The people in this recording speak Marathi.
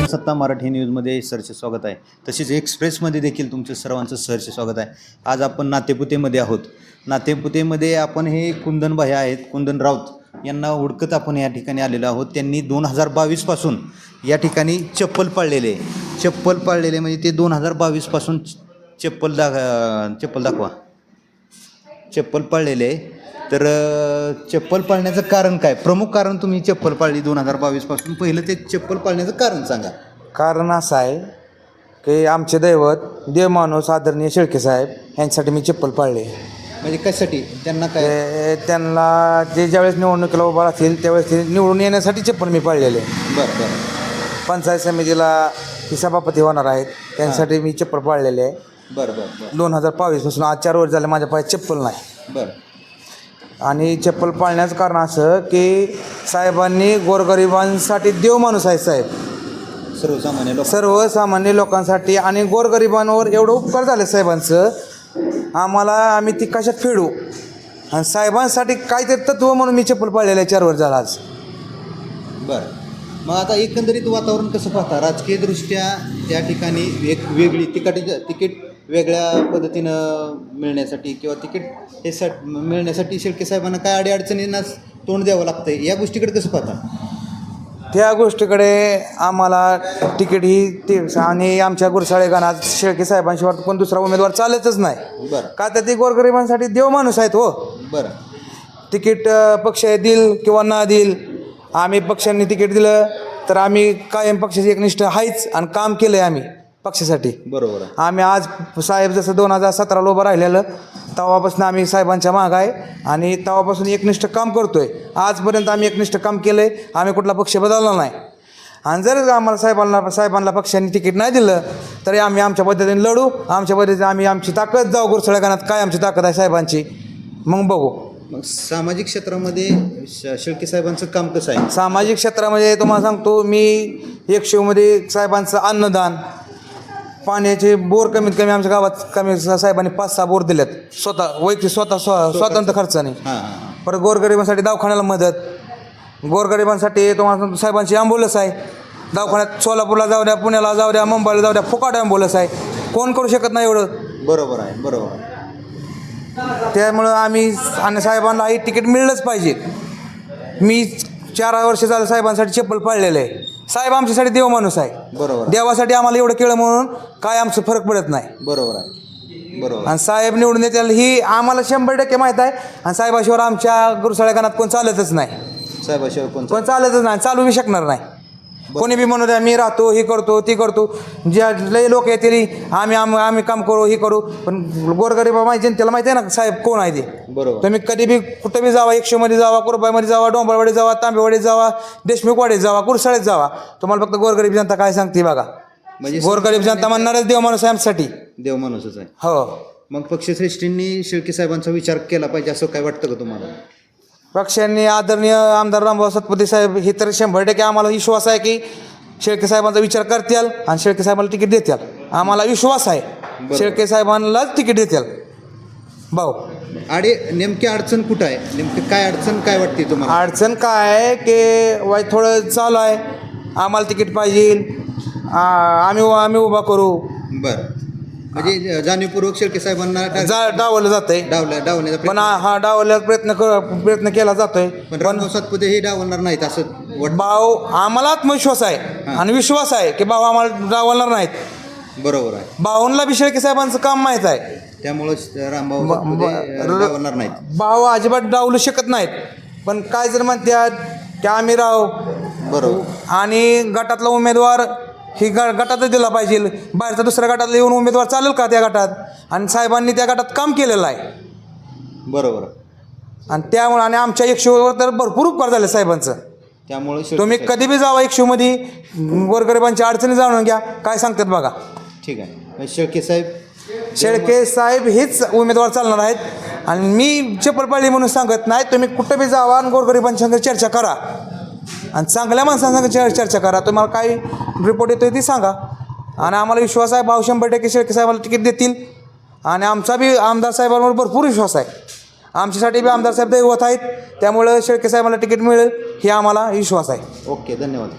जनसत्ता मराठी न्यूजमध्ये सरचे स्वागत आहे. तसेच एक्सप्रेसमध्ये देखील तुमचं सर्वांचं सरचे स्वागत आहे. आज आपण नातेपुतेमध्ये आहोत. नातेपुतेमध्ये आपण हे कुंदन भाई आहेत, कुंदन राऊत यांना हुडकत आपण या ठिकाणी आलेलो आहोत. त्यांनी 2022 पासून या ठिकाणी चप्पल पाळलेले म्हणजे ते 2022 पासून चप्पल पाळलेले. तर चप्पल पाळण्याचं कारण काय, प्रमुख कारण तुम्ही चप्पल पाळली 2022 पासून, पहिलं ते चप्पल पाळण्याचं कारण सांगा. कारण असं आहे की आमचे दैवत देवमाणूस आदरणीय शेळके साहेब यांच्यासाठी मी चप्पल पाळले. म्हणजे कशासाठी, त्यांना काय, त्यांना जे ज्यावेळेस निवडणुकीला उभा राहतील त्यावेळेस ते निवडून येण्यासाठी चप्पल मी पाळलेले. बरं. पंचायत समितीला ही सभापती होणार आहेत त्यांच्यासाठी मी चप्पल पाळलेले आहे. बरं 2022 पासून आज 4 वर्ष झाले माझ्या पायात चप्पल नाही. बरं. आणि चप्पल पाळण्याचं कारण असं की साहेबांनी गोरगरिबांसाठी देवमाणूस आहे साहेब. सर्वसामान्य लोकांसाठी आणि गोरगरिबांवर एवढं उपकार झाले साहेबांचं, आम्ही ती कशात फेडू. आणि साहेबांसाठी काहीतरी तत्व म्हणून मी चप्पल पाळलेलं आहे 4 वर्ष झालं आज. बरं. मग आता एकंदरीत वातावरण कसं पाहता राजकीयदृष्ट्या त्या ठिकाणी एक वेगळी तिकीट वेगळ्या पद्धतीनं मिळण्यासाठी किंवा तिकीट हे मिळण्यासाठी शेळके साहेबांना काय अडीअडचणींना तोंड द्यावं लागतं, या गोष्टीकडे कसं पाहता? त्या गोष्टीकडे आम्हाला तिकीट ही आणि आमच्या गुरसाळे गाणात शेळके साहेबांशिवाय कोण दुसरा उमेदवार चालतच नाही. बरं. का तर ती गोरगरिबांसाठी देव माणूस आहेत हो. बरं. तिकीट पक्ष देईल किंवा ना देईल, आम्ही पक्षांनी तिकीट दिलं तर आम्ही कायम पक्षाची एकनिष्ठ आहेच आणि काम केलं आहे आम्ही पक्षासाठी. बरोबर. आम्ही आज साहेब जसं 2017ला उभं राहिलेलं तेव्हापासून आम्ही साहेबांच्या मागं आहे आणि तेव्हापासून एकनिष्ठ काम करतो आहे. आजपर्यंत आम्ही एकनिष्ठ काम केलं आहे, आम्ही कुठला पक्ष बदलला नाही. आणि जर आम्हाला साहेबांना पक्षांनी तिकीट नाही दिलं तरी आम्ही आमच्या पद्धतीने लढू, आमच्या पद्धतीने आम्ही आमची ताकद जाऊ गुरसळ्या गाण्यात काय आमची ताकद आहे साहेबांची, मग बघू. मग सामाजिक क्षेत्रामध्ये शेळके साहेबांचं काम कसं आहे? सामाजिक क्षेत्रामध्ये तुम्हाला सांगतो मी एकशेमध्ये साहेबांचं अन्नदान, पाण्याचे बोर कमीत कमी आमच्या गावात कमी साहेबांनी 5-6 बोर दिलेत वैयक्तिक स्वतंत्र खर्चाने. परत गोरगरिबांसाठी दवाखान्याला मदत, गोरगरिबांसाठी तुम्हाला साहेबांची ॲम्ब्युलन्स आहे दवाखान्यात, सोलापूरला जाऊ द्या, पुण्याला जाऊ द्या, मुंबईला जाऊ द्या, फुकाट ॲम्ब्युलन्स आहे, कोण करू शकत नाही एवढं. बरोबर आहे. त्यामुळं आम्ही आणि साहेबांना ही तिकीट मिळलंच पाहिजे. मी 4 वर्ष झालं साहेबांसाठी चप्पल पाळलेलं आहे. साहेब आमच्यासाठी देव माणूस आहे. बरोबर. देवासाठी आम्हाला एवढं केलं म्हणून काय आमचं फरक पडत नाही. बरोबर आहे. आणि साहेब निवडून येतील ही आम्हाला 100% माहीत आहे. आणि साहेबाशिवाय आमच्या गुरुसाळ्या गाणात कोण चालतच नाही. साहेबाशिवाय कोण चालतच नाही, चालू बी शकणार नाही. कोणी बी म्हणू द्या मी राहतो, ही करतो, ती करतो, ज्या लई लोक येतील आम्ही काम करू, ही करू, पण गोरगरीबा माहिती जनतेला माहिती आहे ना साहेब कोण आहे ते. बरोबर. तुम्ही कधी बी कुठं बी जावा, 100मध्ये जावा, कुरबाईमध्ये जावा, डोंबरवाडीत जावा, तांबेवाडीत जावा, देशमुखवाडीत जावा, कुरसाळीत जावा, तुम्हाला फक्त गोरगरीब जनता काय सांगते बघा. म्हणजे गोरगरीब जनता म्हणणारच देव माणूस आहे आमच्यासाठी. देव माणूसच आहे. हो. मग पक्षश्रेष्ठींनी शेळके साहेबांचा विचार केला पाहिजे असं काय वाटतं का तुम्हाला? पक्षांनी आदरणीय आमदार रामभाऊ सातपुते साहेब हे तर 100% आम्हाला विश्वास आहे की शेळके साहेबांचा विचार करतील आणि शेळके साहेबांना तिकीट देतील. आम्हाला विश्वास आहे शेळके साहेबांनाच तिकीट देतील. भाऊ नेमकी अडचण कुठं आहे, नेमकं काय अडचण काय वाटते तुम्हाला? अडचण काय आहे की वाईट थोडं चालू आहे, आम्हाला तिकीट पाहिजे, आम्ही उभा करू. बरं. म्हणजे जाणीवपूर्वक शेळके साहेबांना डावलं जातंय, डावण्याचा पण हा डावल्याचा प्रयत्न केला जातोय. पण रामभाऊ सातपुते हे डावलणार नाहीत असं भाऊ आम्हाला आत्मविश्वास आहे आणि विश्वास आहे की भाऊ आम्हाला डावलणार नाहीत. बरोबर आहे. भाऊंना बी शेळके साहेबांचं काम माहीत आहे, त्यामुळे रामभाऊ डावलणार नाहीत. भाऊ अजिबात डावलू शकत नाहीत. पण काय जर म्हणतात की आम्ही राव बरोबर आणि गटातला उमेदवार ही गटातच दिला पाहिजे, बाहेरचा दुसऱ्या गटातला येऊन उमेदवार चालेल का त्या गटात? आणि साहेबांनी त्या गटात काम केलेलं आहे. बरोबर. आणि त्यामुळे आणि आमच्या 100वर तर भरपूर उपकार झाले साहेबांचं. त्यामुळे तुम्ही कधी बी जावा 100मध्ये, गोरगरिबांच्या अडचणी जाणून घ्या, काय सांगतात बघा. ठीक आहे. शेळके साहेब हेच उमेदवार चालणार आहेत. आणि मी चप्पल पाळली म्हणून सांगत नाही, तुम्ही कुठं बी जावा आणि गोरगरिबांच्या संग चर्चा करा आणि चांगल्या माणसांसंग चर्चा करा. तुम्हाला काय रिपोर्ट येतोय ती सांगा. आणि आम्हाला विश्वास आहे भाऊ 100% शेळके साहेबांना तिकीट देतील. आणि आमचा बी आमदार साहेबांवर भरपूर विश्वास आहे. आमच्यासाठी बी आमदार साहेब दैवत आहेत, त्यामुळे शेळके साहेबांना तिकीट मिळेल हे आम्हाला विश्वास आहे. ओके, धन्यवाद.